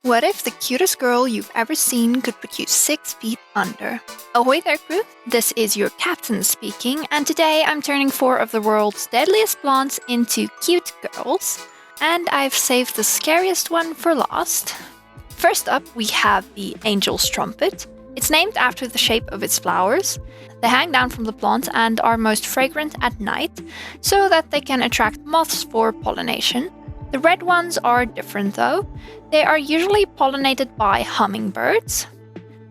What if the cutest girl you've ever seen could put you 6 feet under? Ahoy there, Krew! This is your captain speaking, and today I'm turning 4 of the world's deadliest plants into cute girls. And I've saved the scariest one for last. First up, we have the angel's trumpet. It's named after the shape of its flowers. They hang down from the plant and are most fragrant at night, so that they can attract moths for pollination. The red ones are different though. They are usually pollinated by hummingbirds.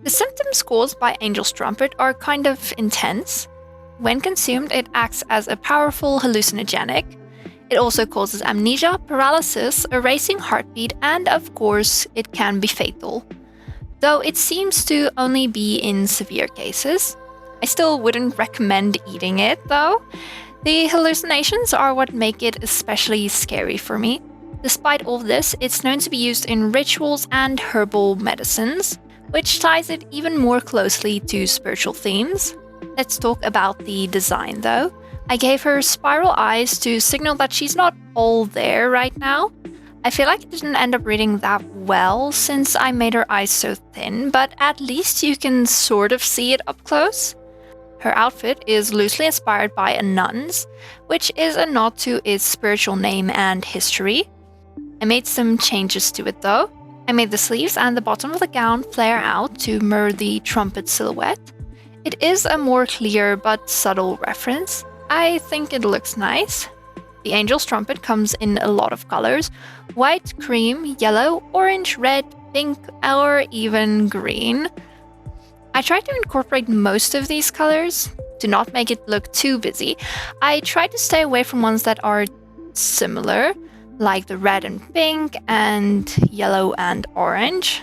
The symptoms caused by angel's trumpet are kind of intense. When consumed, it acts as a powerful hallucinogenic. It also causes amnesia, paralysis, a racing heartbeat, and of course, it can be fatal. Though it seems to only be in severe cases. I still wouldn't recommend eating it though. The hallucinations are what make it especially scary for me. Despite all this, it's known to be used in rituals and herbal medicines, which ties it even more closely to spiritual themes. Let's talk about the design though. I gave her spiral eyes to signal that she's not all there right now. I feel like it didn't end up reading that well since I made her eyes so thin, but at least you can sort of see it up close. Her outfit is loosely inspired by a nun's, which is a nod to its spiritual name and history. I made some changes to it though. I made the sleeves and the bottom of the gown flare out to mirror the trumpet silhouette. It is a more clear but subtle reference. I think it looks nice. The angel's trumpet comes in a lot of colors: white, cream, yellow, orange, red, pink, or even green. I tried to incorporate most of these colors to not make it look too busy. I tried to stay away from ones that are similar, like the red and pink and yellow and orange.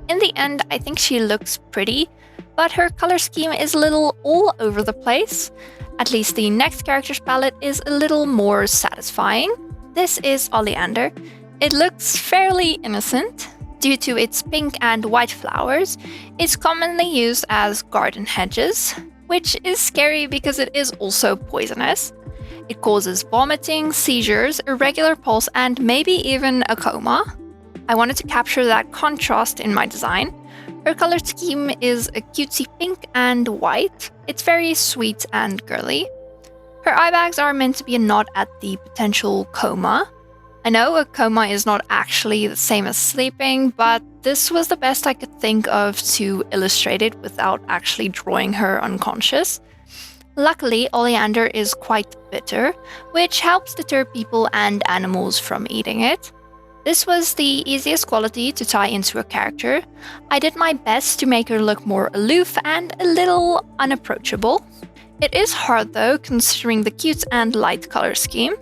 In the end, I think she looks pretty, but her color scheme is a little all over the place. At least the next character's palette is a little more satisfying. This is Oleander. It looks fairly innocent. Due to its pink and white flowers, it's commonly used as garden hedges, which is scary because it is also poisonous. It causes vomiting, seizures, irregular pulse, and maybe even a coma. I wanted to capture that contrast in my design. Her color scheme is a cutesy pink and white. It's very sweet and girly. Her eye bags are meant to be a nod at the potential coma. I know a coma is not actually the same as sleeping, but this was the best I could think of to illustrate it without actually drawing her unconscious. Luckily, Oleander is quite bitter, which helps deter people and animals from eating it. This was the easiest quality to tie into a character. I did my best to make her look more aloof and a little unapproachable. It is hard though, considering the cute and light color scheme.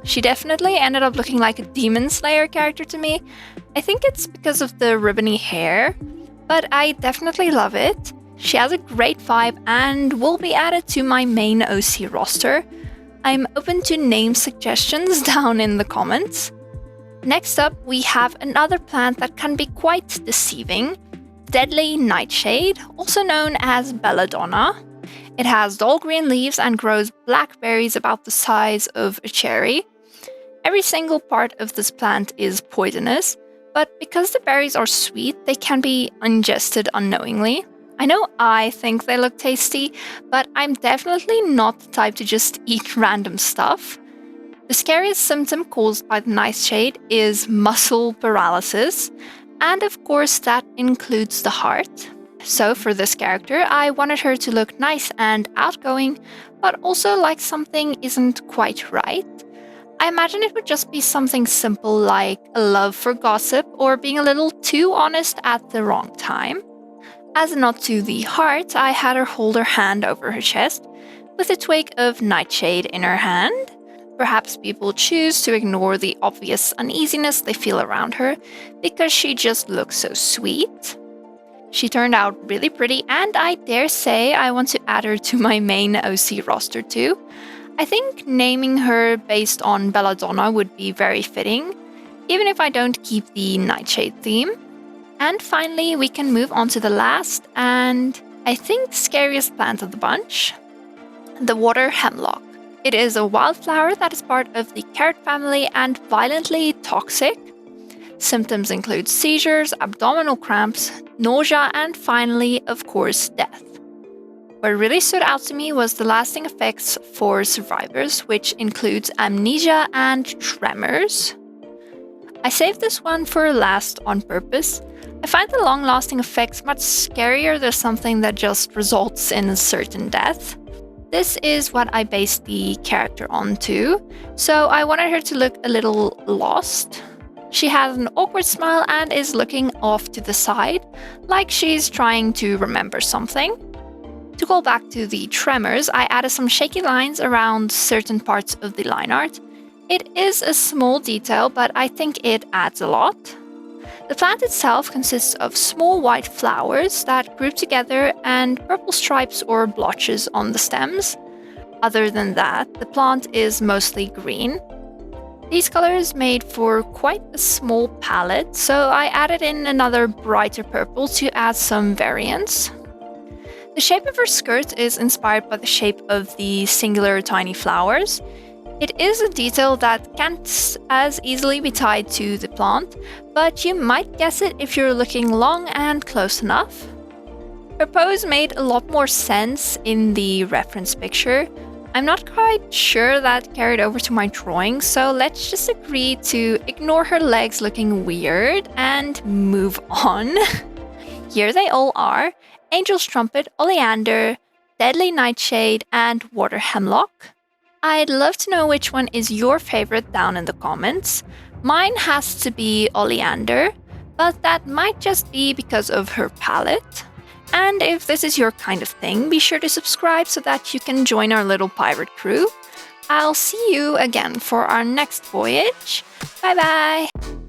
She definitely ended up looking like a Demon Slayer character to me. I think it's because of the ribbony hair, but I definitely love it. She has a great vibe and will be added to my main OC roster. I'm open to name suggestions down in the comments. Next up, we have another plant that can be quite deceiving: deadly Nightshade, also known as belladonna. It has dull green leaves and grows black berries about the size of a cherry. Every single part of this plant is poisonous, but because the berries are sweet, they can be ingested unknowingly. I know I think they look tasty, but I'm definitely not the type to just eat random stuff. The scariest symptom caused by the Nightshade is muscle paralysis, and of course that includes the heart. So for this character, I wanted her to look nice and outgoing, but also like something isn't quite right. I imagine it would just be something simple like a love for gossip or being a little too honest at the wrong time. As a nod to the heart, I had her hold her hand over her chest with a twig of Nightshade in her hand. Perhaps people choose to ignore the obvious uneasiness they feel around her because she just looks so sweet. She turned out really pretty, and I dare say I want to add her to my main OC roster too. I think naming her based on belladonna would be very fitting, even if I don't keep the Nightshade theme. And finally, we can move on to the last and I think scariest plant of the bunch: the water hemlock. It is a wildflower that is part of the carrot family and violently toxic. Symptoms include seizures, abdominal cramps, nausea, and finally, of course, death. What really stood out to me was the lasting effects for survivors, which includes amnesia and tremors. I saved this one for last on purpose. I find the long-lasting effects much scarier than something that just results in a certain death. This is what I based the character on too, so I wanted her to look a little lost. She has an awkward smile and is looking off to the side, like she's trying to remember something. To go back to the tremors, I added some shaky lines around certain parts of the line art. It is a small detail, but I think it adds a lot. The plant itself consists of small white flowers that group together and purple stripes or blotches on the stems. Other than that, the plant is mostly green. These colors made for quite a small palette, so I added in another brighter purple to add some variance. The shape of her skirt is inspired by the shape of the singular tiny flowers. It is a detail that can't as easily be tied to the plant, but you might guess it if you're looking long and close enough. Her pose made a lot more sense in the reference picture. I'm not quite sure that carried over to my drawing, so let's just agree to ignore her legs looking weird and move on. Here they all are: Angel's Trumpet, Oleander, Deadly Nightshade, and Water Hemlock. I'd love to know which one is your favorite down in the comments. Mine has to be Oleander, but that might just be because of her palette. And if this is your kind of thing, be sure to subscribe so that you can join our little pirate crew. I'll see you again for our next voyage. Bye bye!